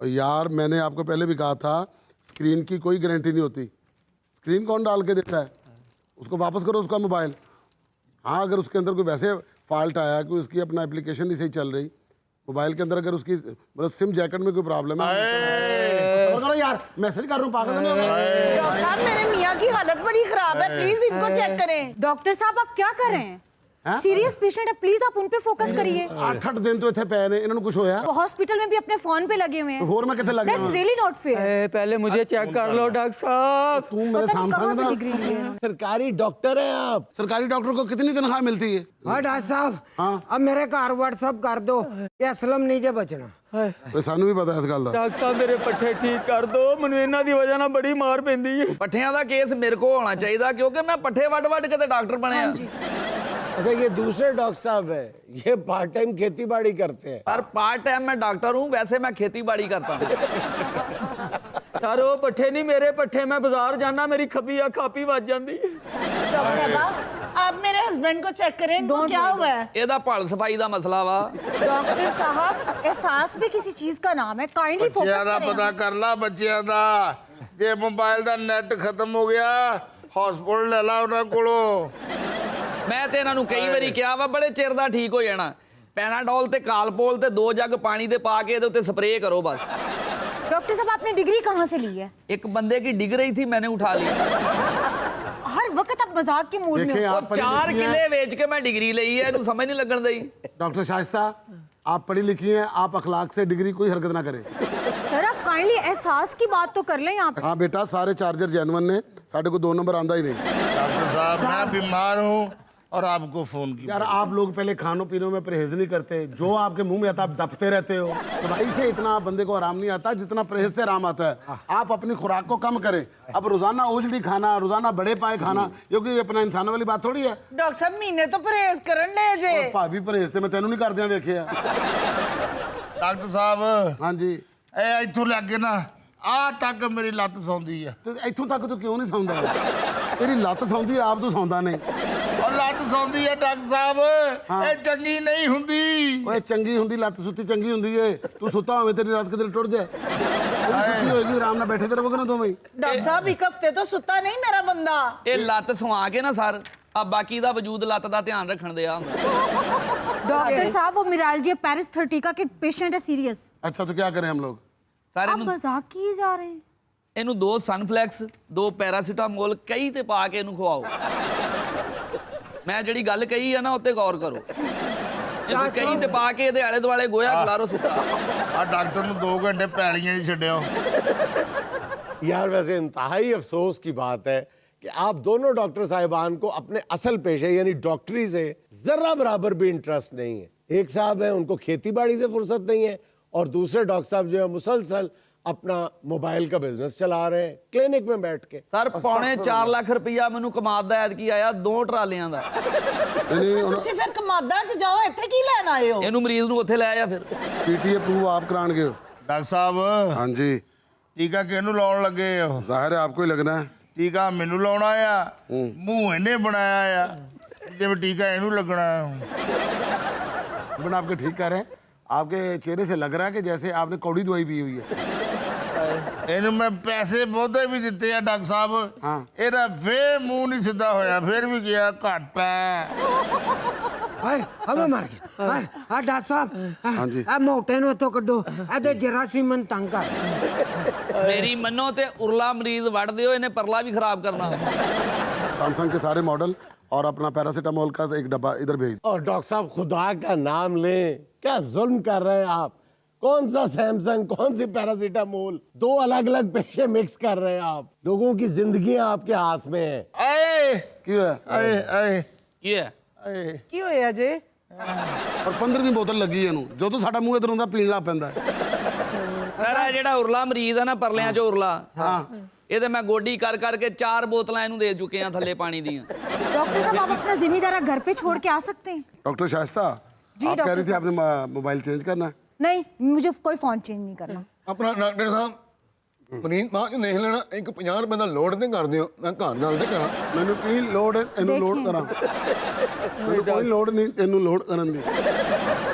यार मैंने आपको पहले भी कहा था, स्क्रीन की कोई गारंटी नहीं होती। स्क्रीन कौन डाल के देता है? उसको वापस करो उसका मोबाइल। हाँ, अगर उसके अंदर कोई वैसे फॉल्ट आया कि उसकी अपना एप्लीकेशन नहीं सही चल रही मोबाइल के अंदर, अगर उसकी मतलब सिम जैकेट में कोई प्रॉब्लम है तो समझ लो यार, मैसेज कर रहा हूँ पागल नहीं हो गए। डॉक्टर साहब मेरे मियाँ की हालत बड़ी खराब है, प्लीज इनको चेक करें। डॉक्टर साहब आप क्या कर रहे हैं? सीरियस पेशेंट है, प्लीज आप उन पे फोकस करिए। 8 दिन तो इतने पे ने इन्होंने कुछ होया वो हॉस्पिटल में भी अपने फोन पे लगे हुए हैं। होर मैं कितने लग दैट्स रियली नॉट फेयर। पहले मुझे चेक कर लो डॉक्टर साहब। तू मेरे कहाँ से सामने डिग्री ली है इन्होंने? सरकारी डॉक्टर हैं आप। सरकारी डॉक्टर को कितनी तनख्वाह मिलती है? हाँ डॉक्टर साहब, हाँ। अब मेरे घर व्हाट्सअप कर दो कि असलम नहीं जे बचना। तो सानू भी पता है इस गल दा। डॉक्टर साहब मेरे पट्ठे ठीक कर दो, ਮੈਨੂੰ ਇਹਨਾਂ ਦੀ ਵਜ੍ਹਾ ਨਾਲ ਬੜੀ ਮਾਰ ਪੈਂਦੀ ਹੈ। ਪੱਠਿਆਂ ਦਾ ਕੇਸ ਮੇਰੇ ਕੋਲ ਹੋਣਾ ਚਾਹੀਦਾ ਕਿਉਂਕਿ ਮੈਂ ਪੱਠੇ ਵੱਢ ਕੇ ਤੇ ਡਾਕਟਰ ਬਣਿਆ। अच्छा ये दूसरे डॉक्टर साहब है, ये पार्ट टाइम खेती बाड़ी करते हैं। पर पार्ट टाइम मैं डॉक्टर हूँ, वैसे मैं खेती बाड़ी करता हूँ। ਯਾਰ ਉਹ ਪੱਠੇ ਨਹੀਂ ਮੇਰੇ ਪੱਠੇ, ਮੈਂ ਬਾਜ਼ਾਰ ਜਾਣਾ ਮੇਰੀ ਖੱਬੀ ਆ ਖਾਪੀ ਵੱਜ ਜਾਂਦੀ ਹੈ। डॉक्टर साहब आप मेरे हस्बैंड को चेक करें, इनको क्या हुआ है? ਇਹਦਾ ਭਲ ਸਫਾਈ ਦਾ ਮਸਲਾ ਵਾ। डॉक्टर साहब एहसास भी किसी चीज का नाम है, काइंडली ਬੱਚਿਆਂ फोकस ਦਾ करें। ਪਤਾ ਕਰ ਲਾ ਬੱਚਿਆਂ ਦਾ। ਜੇ ਮੋਬਾਈਲ ਦਾ ਨੈਟ ਖਤਮ ਹੋ ਗਿਆ ਹਸਪਤਾਲ ਲੈ ਲਾ ਉਹਨਾਂ ਕੋਲੋਂ। ਮੈਂ ਤੇ ਇਹਨਾਂ ਨੂੰ ਕਈ ਵਾਰੀ ਕਿਹਾ ਵਾ ਬੜੇ ਚਿਰ ਦਾ ਠੀਕ ਹੋ ਜਾਣਾ। ਪੈਨਾਡੋਲ ਤੇ ਕਾਲਪੋਲ ਤੇ 2 ਜੱਗ ਪਾਣੀ ਦੇ ਪਾ ਕੇ ਇਹਦੇ ਉੱਤੇ ਸਪਰੇਅ ਕਰੋ बस। डॉक्टर साहब आपने डिग्री कहाँ से ली है? एक बंदे की डिग रही थी, मैंने उठा ली। हर वक्त आप मजाक के मूड में देखें हो। आप पढ़ी 4 लिखी किले हैं। बेच के मैं डिग्री ली है, इन्हें समझ नहीं लगन दी। डॉक्टर शाइस्ता आप पढ़ी लिखी हैं, आप अखलाक से डिग्री कोई हरकत ना करें। सर आप काइंडली एहसास की बात तो कर लें यहाँ पे। हाँ बेटा, सारे चार्जर जेन्युइन ने, साढ़े को 2 नंबर आंदा ही नहीं। डॉक्टर साहब मैं बीमार हूँ और आपको फोन किया। यार आप लोग पहले खानों पीनों में परहेज नहीं करते, जो आपके मुंह में आता आप दबते रहते हो। दवाई से इतना बंदे को आराम नहीं आता जितना परहेज से आराम आता है। आप अपनी खुराक को कम करें। अब रोजाना ओजड़ी खाना, रोजाना बड़े पाए खाना, क्योंकि अपना इंसानों वाली बात थोड़ी है। डॉक्टर साहब महीने तो परहेज करन ले जे। भाभी परहेज ते मैं तेनों नहीं करदियां वेखिया। डॉक्टर साहब हाँ जी, ਇਹ ਇੱਥੋਂ ਲੈ ਕੇ ਨਾ ਆ ਤੱਕ ਮੇਰੀ ਲੱਤ ਸੌਂਦੀ ਆ। ਤੇ ਇੱਥੋਂ ਤੱਕ ਤੂੰ ਕਿਉਂ ਨਹੀਂ ਸੌਂਦਾ? ਤੇਰੀ ਲੱਤ ਸੌਂਦੀ, ਆਪ ਤੂੰ ਸੌਂਦਾ ਨਹੀਂ। ਉਹ ਲੱਤ ਸੌਂਦੀ ਆ ਡਾਕਟਰ ਸਾਹਿਬ, ਇਹ ਚੰਗੀ ਨਹੀਂ ਹੁੰਦੀ। ਓਏ ਚੰਗੀ ਹੁੰਦੀ ਲੱਤ, ਸੁੱਤੀ ਚੰਗੀ ਹੁੰਦੀ ਏ। ਤੂੰ ਸੁੱਤਾ ਹੋਵੇਂ ਤੇਰੀ ਰਾਤ ਕਿਤੇ ਟੁੱਟ ਜਾਏ, ਉਹ ਸੁੱਤੀ ਹੋਏਗੀ ਆਰਾਮ ਨਾਲ ਬੈਠੇ ਤੇ ਰਹੋਗੇ ਨਾ ਦੋਵੇਂ। डॉक्टर साहब एक हफ्ते तो सुता नहीं मेरा बंदा। ਇਹ ਲੱਤ ਸਵਾ ਕੇ ਨਾ ਸਰ ਆ ਬਾਕੀ ਦਾ ਵਜੂਦ ਲੱਤ ਦਾ ਧਿਆਨ ਰੱਖਣ ਦਿਆ ਹੁੰਦਾ। डॉक्टर साहब वो मिरालजिया पेरिस 30 के पेशेंट है सीरियस। अच्छा तो क्या करें हम लोग? ਸਰ आप ਇਹਨੂੰ मजाक किए जा रहे हैं। ਇਹਨੂੰ 2 ਸਨਫਲੈਕਸ 2 ਪੈਰਾਸੀਟਾਮੋਲ ਕਈ ਤੇ ਪਾ ਕੇ ਇਹਨੂੰ ਖਵਾਓ। ਮੈਂ ਜਿਹੜੀ ਗੱਲ ਕਹੀ ਆ ਨਾ ਉੱਤੇ ਗੌਰ ਕਰੋ। ਇਹਨੂੰ ਕਈ ਤੇ ਪਾ ਕੇ ਇਹਦੇ ਆਲੇ ਦੁਆਲੇ ਗੋਇਆ ਖਲਾਰੋ ਸੁੱਤਾ। ਆ ਡਾਕਟਰ ਨੂੰ 2 घंटे ਪੈਲੀਆਂ 'ਚ ਛੱਡਿਓ। यार वैसे इंतहाई अफसोस की बात है कि आप दोनों डॉक्टर साहिबान को अपने असल पेशे यानी डॉक्टरी से जरा बराबर भी इंटरेस्ट नहीं है। एक साहब है उनको खेती बाड़ी से फुर्सत नहीं है, और दूसरे डॉक्टर साहब जो है मुसलसल अपना मोबाइल का बिजनेस चला रहे हैं क्लिनिक में बैठ के। ਸਰ ਪੌਣੇ 4 ਲੱਖ ਰੁਪਇਆ ਮੈਨੂੰ ਕਮਾਦ ਦਾ ਐਤਕੀ ਆਇਆ 2 ਟਰਾਲਿਆਂ ਦਾ। ਤੁਸੀਂ ਫਿਰ ਕਮਾਦਾਂ 'ਚ ਜਾਓ, ਇੱਥੇ ਕੀ ਲੈਣ ਆਏ ਹੋ? ਇਹਨੂੰ ਮਰੀਜ਼ ਨੂੰ ਉੱਥੇ ਲੈ ਆ ਫਿਰ। पीटी अप्रूव आप कराएंगे? ਡਾਕਟਰ ਸਾਹਿਬ हाँ जी, ਟੀਕਾ ਕਿਹਨੂੰ ਲਾਉਣ ਲੱਗੇ ਹੋ? जाहिर है आपको ही लगना है। ਟੀਕਾ ਮੈਨੂੰ ਲਾਉਣਾ ਆ, ਮੂੰਹ ਇਹਨੇ ਬਣਾਇਆ ਆ, ਜਿਵੇਂ ਟੀਕਾ ਇਹਨੂੰ ਲੱਗਣਾ। हस्बैंड आपके ठीक कर रहे हैं, आपके चेहरे से लग रहा है कि जैसे आपने कौड़ी दवाई पी हुई है। ਇਹਨੂੰ ਮੈਂ ਪੈਸੇ ਬਹੁਤੇ ਵੀ ਦਿੱਤੇ ਆ ਡਾਕਟਰ ਸਾਹਿਬ, ਹਾਂ। ਇਹਦਾ ਫੇਰ ਮੂੰਹ ਨਹੀਂ ਸਿੱਧਾ ਹੋਇਆ, ਫੇਰ ਵੀ ਗਿਆ ਘੱਟ ਹੈ। हाय हमें मार के हाय हां डॉक्टर साहब, हाँ जी। आ मोटे नु तो कड्डो, आदे जरासीमन तंग कर। ਮੇਰੀ ਮੰਨੋ ਤੇ ਉਰਲਾ ਮਰੀਜ਼ ਵੱਢ ਦਿਓ, ਇਹਨੇ ਪਰਲਾ ਵੀ ਖਰਾਬ ਕਰਨਾ। सैमसंग के सारे मॉडल और अपना पैरासीटामोल का एक डब्बा इधर भेज। और डॉक्टर साहब खुदा का नाम लें, क्या जुल्म कर रहे हैं आप? कौन सा सैमसंग, कौन सी पैरासीटामोल, 2 अलग अलग पेशे मिक्स कर रहे हैं आप। लोगों की जिंदगी आपके हाथ में है। ਆਏ क्यों है? ਆਏ ਆਏ ਕੀ ਹੈ? ਆਏ ਕੀ ਹੋਇਆ ਜੇ? और 15ਵੀਂ बोतल लगी है जो तो साडा मुंह इधर ਹੁੰਦਾ ਪੀਣ ਲੱਗ ਪੈਂਦਾ ਹੈ। ਸਰ ਜਿਹੜਾ ਉਰਲਾ ਮਰੀਜ਼ ਆ ਨਾ ਪਰਲਿਆਂ 'ਚ ਉਰਲਾ, हाँ ਇਹਦੇ ਮੈਂ ਗੋਡੀ ਕਰ ਕਰਕੇ 4 ਬੋਤਲਾਂ ਇਹਨੂੰ ਦੇ ਚੁੱਕੇ ਆ ਥੱਲੇ ਪਾਣੀ ਦੀਆਂ। डॉक्टर साहब आप अपना जिम्मेदारा घर पे छोड़ के आ सकते हैं। डॉक्टर शाइस्ता, जी, आप कह डॉक्टर रही थी आपने मोबाइल चेंज करना है? नहीं, मुझे कोई फोन चेंज नहीं करना। ਆਪਣਾ ਡਾਕਟਰ ਸਾਹਿਬ ਮਰੀਜ਼ ਬਾਅਦ ਚ ਦੇਖ ਲੈਣਾ, ਇੱਕ 50 ਰੁਪਏ ਦਾ ਲੋਡ ਤੇ ਕਰ ਦਿਓ, ਮੈਂ ਘਰ ਨਾਲ ਤੇ ਕਰਾਂ। ਮੈਨੂੰ ਕੀ ਲੋੜ ਹੈ ਇਹਨੂੰ ਲੋਡ ਕਰਾਂ? ਮੈਨੂੰ ਕੋਈ ਲੋੜ ਨਹੀਂ ਤੈਨੂੰ ਲੋਡ ਕਰਨ ਦੀ।